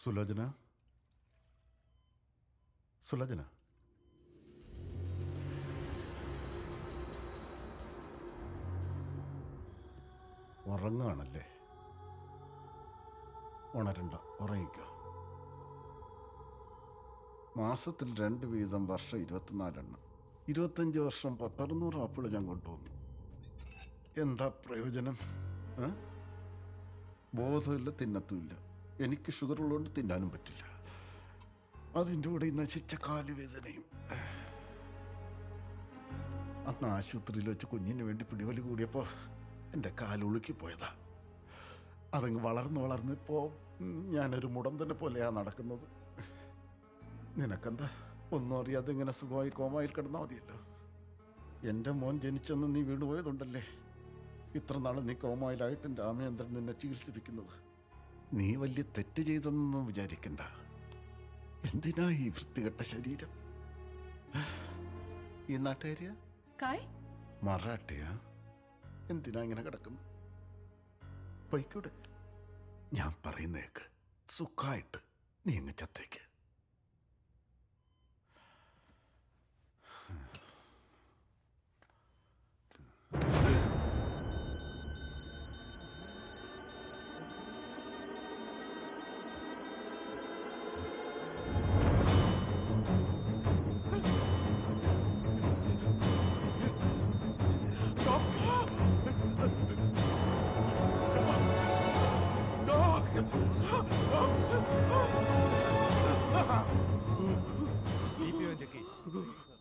സുലോചന, സുലോചന, ഉറങ്ങുകയാണല്ലേ? ഉണരണ്ട, ഉറങ്ങിക്കോ. മാസത്തിൽ 2 വീതം, വർഷം 24 എണ്ണം, 25 വർഷം 1600 ആപ്പിൾ ഞാൻ കൊണ്ടുവന്നു. എന്താ പ്രയോജനം? ബോധമില്ല, തിന്നത്തുമില്ല. എനിക്ക് ഷുഗർ ഉള്ളതുകൊണ്ട് തിന്നാനും പറ്റില്ല. അതിൻ്റെ കൂടെ ഈ നശിച്ച കാലുവേദനയും. അന്ന് ആശുപത്രിയിൽ വെച്ച് കുഞ്ഞിന് വേണ്ടി പിടിവലി കൂടിയപ്പോൾ എൻ്റെ കാലുളുക്കി പോയതാ. അതങ്ങ് വളർന്ന് ഇപ്പോൾ ഞാനൊരു മുടന്തനെ പോലെയാണ് നടക്കുന്നത്. നിനക്കെന്താ, ഒന്നും അറിയാതെ ഇങ്ങനെ സുഖമായി കോമായിൽ കിടന്നാൽ മതിയല്ലോ. എൻ്റെ മോൻ ജനിച്ചെന്ന് നീ വീണുപോയതുണ്ടല്ലേ ഇത്ര നാൾ നീ കോമായിലായിട്ട് എൻ്റെ രാമേന്ദ്രൻ നിന്നെ ചികിത്സിപ്പിക്കുന്നത്. നീ വലിയ തെറ്റ് ചെയ്തെന്നൊന്നും വിചാരിക്കണ്ട. എന്തിനാ ഈ വൃത്തികെട്ട ശരീരം? ഈ നാട്ടുകാരിയ മറാഠിയാ? എന്തിനാ ഇങ്ങനെ കിടക്കുന്നു? പൊയ്ക്കൂടെ? ഞാൻ പറയുന്നേക്ക്, സുഖമായിട്ട് നീ അങ്ങ് ചത്തേക്ക്.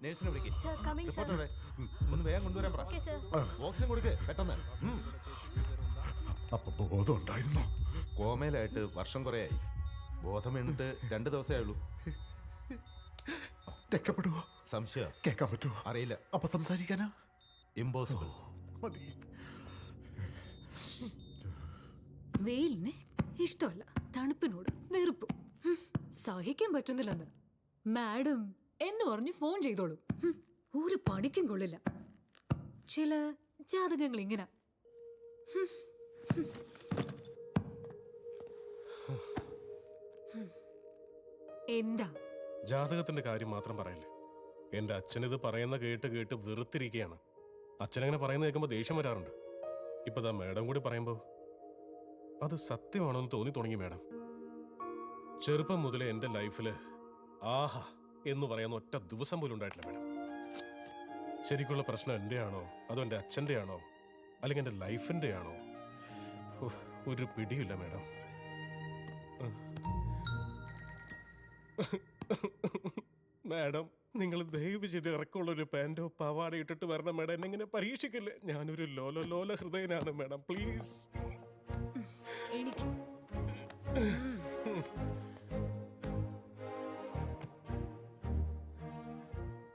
നേഴ്സിനെ വിളിക്ക്. റിപ്പോർട്ടറെ ഒന്ന് വേഗം കൊണ്ടുവരാൻ പറ. ഓക്സിജൻ കൊടുക്ക് പെട്ടെന്ന്. അപ്പൊ ബോധം ഉണ്ടായിരുന്നോ? കോമയിലായിട്ട് വർഷം കുറയായി. ബോധം വീണിട്ട് 2 ദിവസമേ ആയുള്ളൂ. രക്ഷപ്പെടുവോ? സംശയം. കേൾക്കാൻ പറ്റുമോ? അറിയില്ല. അപ്പൊ സംസാരിക്കാനോ? ഇമ്പോസിബിൾ. മതി. വെയിലിനെ ഇഷ്ടമല്ല, തണുപ്പിനോട് വെറുപ്പും. സഹിക്കാൻ പറ്റുന്നില്ലെന്ന് മാഡം എന്ന് പറഞ്ഞ് ഫോൺ ചെയ്തോളൂ. ഒരു പണിക്കും കൊള്ളില്ല. ചില ജാതകങ്ങൾ ഇങ്ങനെ. എന്താ ജാതകത്തിന്റെ കാര്യം മാത്രം പറയല്ലേ. എന്റെ അച്ഛനിത് പറയുന്ന കേട്ട് കേട്ട് വെറുത്തിരിക്കുകയാണ്. അച്ഛനങ്ങനെ പറയുന്ന കേൾക്കുമ്പോൾ ദേഷ്യം വരാറുണ്ട്. ഇപ്പതാ മാഡം കൂടി പറയുമ്പോ അത് സത്യമാണോന്ന് തോന്നി തുടങ്ങി. മാഡം, ചെറുപ്പം മുതലേ എന്റെ ലൈഫില് ആഹാ എന്ന് പറയുന്ന ഒറ്റ ദിവസം പോലും ഉണ്ടായിട്ടില്ല മാഡം. ശരിക്കുള്ള പ്രശ്നം എൻ്റെ ആണോ അതോ എൻ്റെ അച്ഛൻ്റെ ആണോ അല്ലെങ്കിൽ എൻ്റെ ലൈഫിൻ്റെ ആണോ? ഒരു പിടിയില്ല മാഡം. മാഡം, നിങ്ങൾ ദയവ് ചെയ്ത് ഇറക്കമുള്ള ഒരു പാൻറ്റോ പാവാട ഇട്ടിട്ട് വരണം മാഡം. എന്നെ ഇങ്ങനെ പരീക്ഷിക്കില്ലേ. ഞാനൊരു ലോല ഹൃദയനാണ് മാഡം. പ്ലീസ്.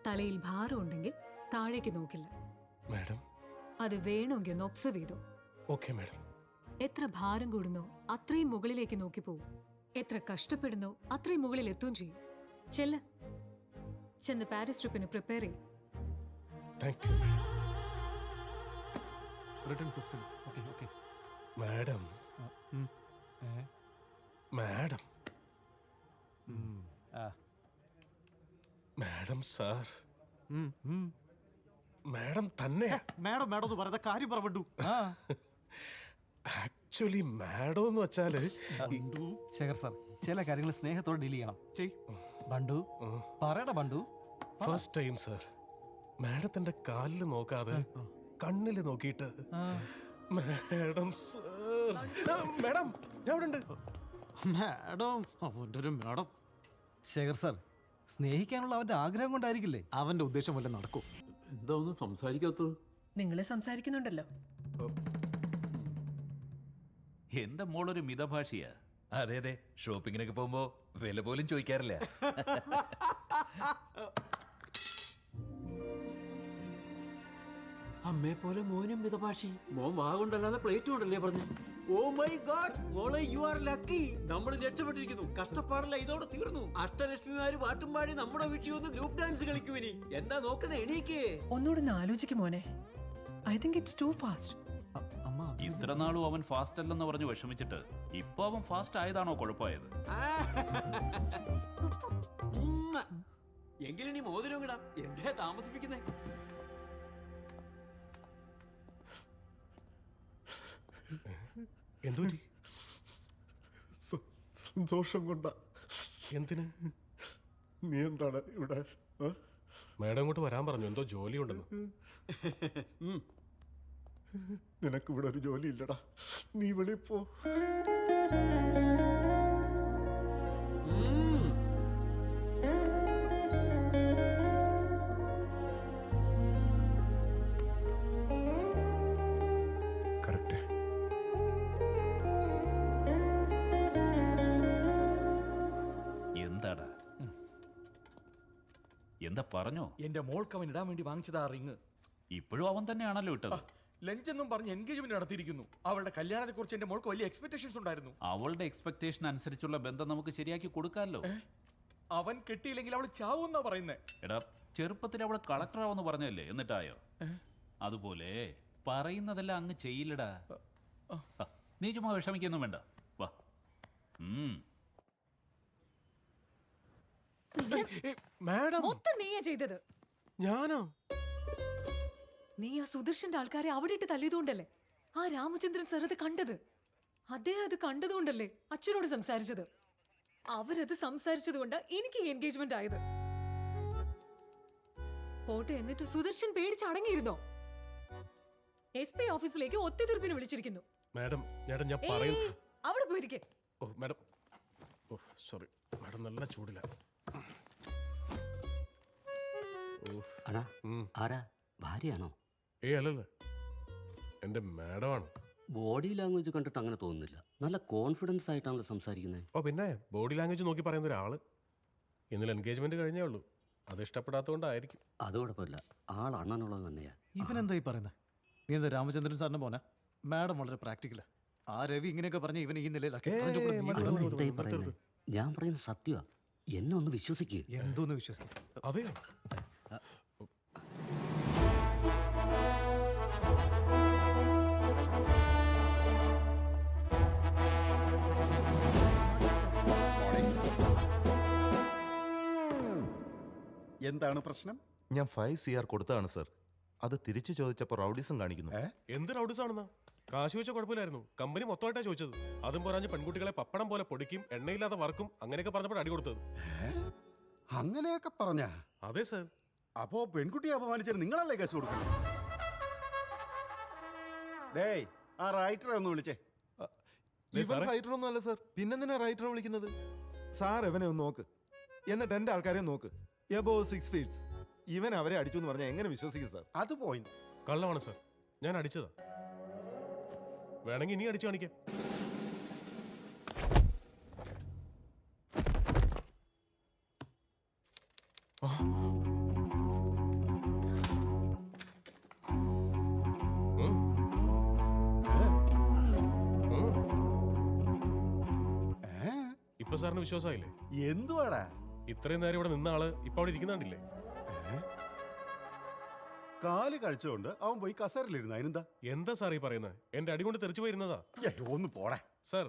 തലയിൽ ഭാരം ഉണ്ടെങ്കിൽ താഴേക്ക് നോക്കില്ല മാഡം. അത് വേണമെങ്കിൽ ഒന്ന് ഒബ്സർവ് ചെയ്തോ. Okay madam. എത്ര ഭാരം കൂടുന്നോ അത്രയും മുകളിലേക്ക് നോക്കി പോവും. എത്ര കഷ്ടപ്പെടുന്നോ അത്രയും മുകളിൽ എത്തുകയും ചെയ്യും. ചെന്ന് പാരീസ് ട്രിപ്പിന് പ്രിപ്പയർ ചെയ്യും. Thank you. Return 5th. Okay. Madam, madam, madam sir, madam തന്നെ. മാഡം എന്ന് പറയുന്ന കാര്യം പറഞ്ഞു. ആക്ച്വലി മാഡം എന്ന് വെച്ചാല് ശേഖർ സാർ, ചില കാര്യങ്ങൾ സ്നേഹത്തോടെ ഡീൽ ചെയ്യണം. ബണ്ടു പറയടാ ബണ്ടു. ഫസ്റ്റ് ടൈം സാർ മാഡത്തിന്റെ കാലില് നോക്കാതെ കണ്ണില് നോക്കിയിട്ട് മാഡം സാർ. മാഡം, ഞാൻ ഇവിടെ ഉണ്ട്. മാഡം, അവൻ്റെ ഒരു മാഡം. ശേഖർ സാർ, സ്നേഹിക്കാനുള്ള അവന്റെ ആഗ്രഹം കൊണ്ടായിരിക്കില്ലേ? അവന്റെ ഉദ്ദേശം വല്ല നടക്കും. എന്താ ഒന്നും സംസാരിക്കാത്തത്? നിങ്ങള് സംസാരിക്കുന്നുണ്ടല്ലോ. എന്റെ മോളൊരു മിതഭാഷിയാ. അതെ, ഷോപ്പിങ്ങിനൊക്കെ പോകുമ്പോ വില പോലും ചോദിക്കാറില്ല. അമ്മയെ പോലെ മോനും മിതഭാഷി. മോൻ വാ കൊണ്ടല്ലാതെ പ്ലേറ്റ് കൊണ്ടല്ലേ പറഞ്ഞു. ഓ മൈ ഗോഡ്, മോളെ യു ആർ ലക്കി. നമ്മൾ രക്ഷപ്പെട്ടിരിക്കുന്നു. കഷ്ടപ്പാടില്ല, ഇതോടെ തീർന്നു. അഷ്ടലക്ഷ്മിമാര് പാട്ടും പാടി നമ്മുടെ വീട്ടിൽ വന്ന് ഗ്രൂപ്പ് ഡാൻസ് കളിക്കുവിനി. എന്താ നോക്കുന്ന? എണീക്കേ. ഒന്നുകൂടെ ആലോചിക്കും മോനെ. I think it's too fast. അമ്മ ഇത്ര നാളും അവൻ ഫാസ്റ്റ് അല്ലെന്ന് പറഞ്ഞ് വിഷമിച്ചിട്ട് ഇപ്പൊ അവൻ ഫാസ്റ്റ് ആയതാണോ കുഴപ്പമായത്? എങ്കിലും നീ മോതിരം ഇടാം. എന്തിനാ താമസിപ്പിക്കുന്നേ? എന്തു പറ്റി? സന്തോഷം കൊണ്ടാ. എന്തിന്? നീ എന്താണ് ഇവിടെ? മേഡം ഇങ്ങോട്ട് വരാൻ പറഞ്ഞു, എന്തോ ജോലി ഉണ്ടെന്ന്. നിനക്കിവിടെ ഒരു ജോലി ഇല്ലടാ, നീ വെളിയിൽ പോ. കറക്റ്റ്. എന്താടാ എന്താ പറഞ്ഞോ? എന്റെ മോൾക്ക് അവൻ ഇടാൻ വേണ്ടി വാങ്ങിച്ചതാ റിങ്. ഇപ്പോഴും അവൻ തന്നെയാണല്ലോ ഇട്ടത്. ലഞ്ച് എന്നും പറഞ്ഞ് എൻഗേജ്മെന്റ് നടത്തിയിരിക്കുന്നു. അവളുടെ കല്യാണത്തെ കുറിച്ച് എന്റെ മോൾക്ക് വലിയ എക്സ്പെക്ടേഷൻസ് ഉണ്ടായിരുന്നു. അവളുടെ എക്സ്പെക്ടേഷൻ അനുസരിച്ചുള്ള ബന്ധം നമുക്ക് ശരിയാക്കി കൊടുക്കാമല്ലോ. അവൻ കിട്ടിയില്ലെങ്കിൽ അവൾ ചാവുന്നാ പറയുന്നേ. എടാ, ചെറുപ്പത്തിൽ അവള് കളക്ടറാവെന്ന് പറഞ്ഞല്ലേ, എന്നിട്ടായോ? അതുപോലെ പറയുന്നതെല്ലാം അങ്ങ് ചെയ്യില്ലടാ. നീ ചുമ്മാ വിഷമിക്കൊന്നും വേണ്ട, വാ. മാഡം, മൊത്തം നീയാ ചെയ്തത്. ഞാനോ? നീ ആ സുദർശന്റെ ആൾക്കാരെ അവിടെ ഇട്ട് തല്ലിയതുകൊണ്ടല്ലേ ആ രാമചന്ദ്രൻ സാർ അത് കണ്ടത്. അദ്ദേഹം അത് കണ്ടതുകൊണ്ടല്ലേ അച്ഛനോട് സംസാരിച്ചത്. അവരത് സംസാരിച്ചതുകൊണ്ട് എനിക്ക് എൻഗേജ്മെന്റ് ആയത്. പോട്ടെ, എന്നിട്ട് സുദർശൻ പേടിച്ച് അടങ്ങിയിരുന്നോ? SP ഓഫീസിലേക്ക് ഒത്തുതീർപ്പിന് വിളിച്ചിരിക്കുന്നു. മാഡം, ഞാൻ ഏയ്, പറയുന്നു. അവിടെ പോയിരിക്കെ. ഓ മാഡം, ഓ സോറി മാഡം, നല്ല ചൂടില്ല. അടാ, ആരാ? ഭാര്യയാണോ? അല്ലല്ല, എൻ്റെ മാഡമാണ്. ബോഡി ലാംഗ്വേജ് കണ്ടിട്ട് അങ്ങനെ തോന്നുന്നില്ല. നല്ല കോൺഫിഡൻസ് ആയിട്ടാണല്ലോ സംസാരിക്കുന്നത്. ഓ പിന്നെ ബോഡി ലാംഗ്വേജ് നോക്കി പറയുന്ന ഒരാള്. ഇന്നലെ എൻഗേജ്മെന്റ് കഴിഞ്ഞേ ഉള്ളൂ, അത് ഇഷ്ടപ്പെടാത്തതുകൊണ്ടായിരിക്കും. അത് കുഴപ്പമില്ല, ആൾ അണ്ണനുള്ളത് തന്നെയാ. ഇവനെന്താ ഈ പറയുന്നത്? നീ എന്താ രാമചന്ദ്രൻ സാറിന് പോനാ? മാഡം വളരെ പ്രാക്ടിക്കലാ. ആ രവി ഇങ്ങനെയൊക്കെ പറഞ്ഞ് ഇവനെ ഈ നിലയിലാക്കി. അണ്ണൻ എന്തായി പറയുന്നത്? ഞാൻ പറയുന്നത് സത്യമാ, എന്നെ ഒന്ന് വിശ്വസിക്കുക. എന്തോന്ന് വിശ്വസിക്കും? അതെയോ? എന്താണ് പ്രശ്നം? ഞാൻ 5 CR കൊടുത്തതാണ് സർ. അത് തിരിച്ചു ചോദിച്ചപ്പോൾ റൗഡിസം കാണിക്കുന്നു. എന്ത് റൗഡിസാണെന്നാ? കാശ് വെച്ച കുഴപ്പമില്ലായിരുന്നു, കമ്പനി മൊത്തമായിട്ടാ ചോദിച്ചത്. അതും പോരാഞ്ഞ് പെൺകുട്ടികളെ പപ്പടം പോലെ പൊടിക്കും, എണ്ണയില്ലാതെ വറക്കും, അങ്ങനെയൊക്കെ പറഞ്ഞപ്പോൾ അടി കൊടുത്തത്. അങ്ങനെയൊക്കെ പറഞ്ഞ? അതെ സർ. അപ്പോ പെൺകുട്ടിയെ അപമാനിച്ചാൽ നിങ്ങളല്ലേ കേസ് കൊടുക്കണം? ഡേയ്, ആ റൈറ്ററെ ഒന്ന് വിളിച്ചേ. ഇവൻ ഫൈറ്റർ ഒന്നും അല്ല സർ, പിന്നെന്തിനാ റൈറ്ററെ വിളിക്കുന്നത്? സാർ എവനെ ഒന്ന് നോക്ക്, എന്നിട്ട് എന്റെ ആൾക്കാരെ നോക്ക്. Above 6 feet. ഇവൻ അവരെ അടിച്ചു എന്ന് പറഞ്ഞാൽ എങ്ങനെ വിശ്വസിക്കും സാർ? അത് പോയിന്റ്. കള്ളമാണ് സർ, ഞാൻ അടിച്ചതാ. വേണമെങ്കിൽ ഇനി അടിച്ചു കാണിക്കാം. ഇപ്പൊ സാറിന് വിശ്വാസമായില്ലേ? എന്തുവാടാ? ഇത്രയും നേരം ഇവിടെ നിന്ന ആള് ഇപ്പൊ അവിടെ ഇരിക്കുന്നുണ്ടില്ലേ? കാല് കഴിച്ചുകൊണ്ട് അവൻ പോയി കസേരയിലിരുന്നു. അതിനെന്താ? എന്താ സാർ ഈ പറയുന്നത്? എന്റെ അടി കൊണ്ട് തെറിച്ചു പോയിരുന്നതാ. ഒന്ന് പോടാ. സാർ,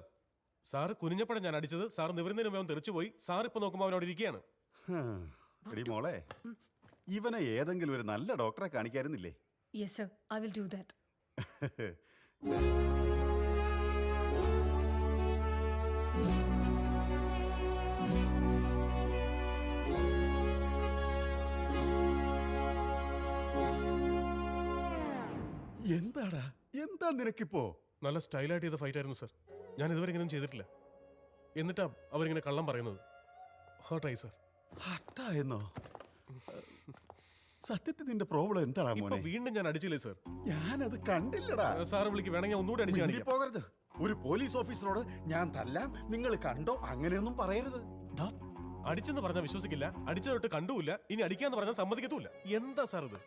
സാറ് കുനിഞ്ഞപ്പോഴാണ് ഞാൻ അടിച്ചത്. സാർ നിവരുന്നതിന് മുമ്പ് അവൻ തെറിച്ചു പോയി. സാർ ഇപ്പൊ നോക്കുമ്പോൾ അവൻ അവിടെ ഇരിക്കുകയാണ്. എടി മോളെ, ഇവനെ ഏതെങ്കിലും ഒരു നല്ല ഡോക്ടറെ കാണിക്കായിരുന്നില്ലേ? Yes sir, I will do that. എന്താടാ, എന്താ നിനക്കിപ്പോ? നല്ല സ്റ്റൈലായിട്ട് ചെയ്ത ഫൈറ്റ് ആയിരുന്നു സർ. ഞാൻ ഇതുവരെ ഇങ്ങനെയൊന്നും ചെയ്തിട്ടില്ല. എന്നിട്ടാ അവരിങ്ങനെ കള്ളം പറയുന്നത്. ഹേർട്ടായി സർ. ഹട്ടായെന്നോ? സത്യത്തിൽ നിന്റെ പ്രോബ്ലം എന്താടാ ഇപ്പൊ മോനെ? വീണ്ടും ഞാൻ അടിച്ചില്ലേ സർ? ഞാനത് കണ്ടില്ലടാ. സാറ് വിളിക്ക്, വേണമെങ്കിൽ ഒന്നുകൂടെ അടിച്ചു മിണ്ടി കാണിക്കാം. പോകരുത്. ഒരു പോലീസ് ഓഫീസറോട് ഞാൻ തല്ലാം, നിങ്ങൾ കണ്ടോ, അങ്ങനെയൊന്നും പറയരുത്. അടിച്ചെന്ന് പറഞ്ഞാൽ വിശ്വസിക്കില്ല, അടിച്ചതൊട്ട് കണ്ടുമില്ല, ഇനി അടിക്കാന്ന് പറഞ്ഞാൽ സമ്മതിക്കത്തുമില്ല. എന്താ സാർ ഇത്?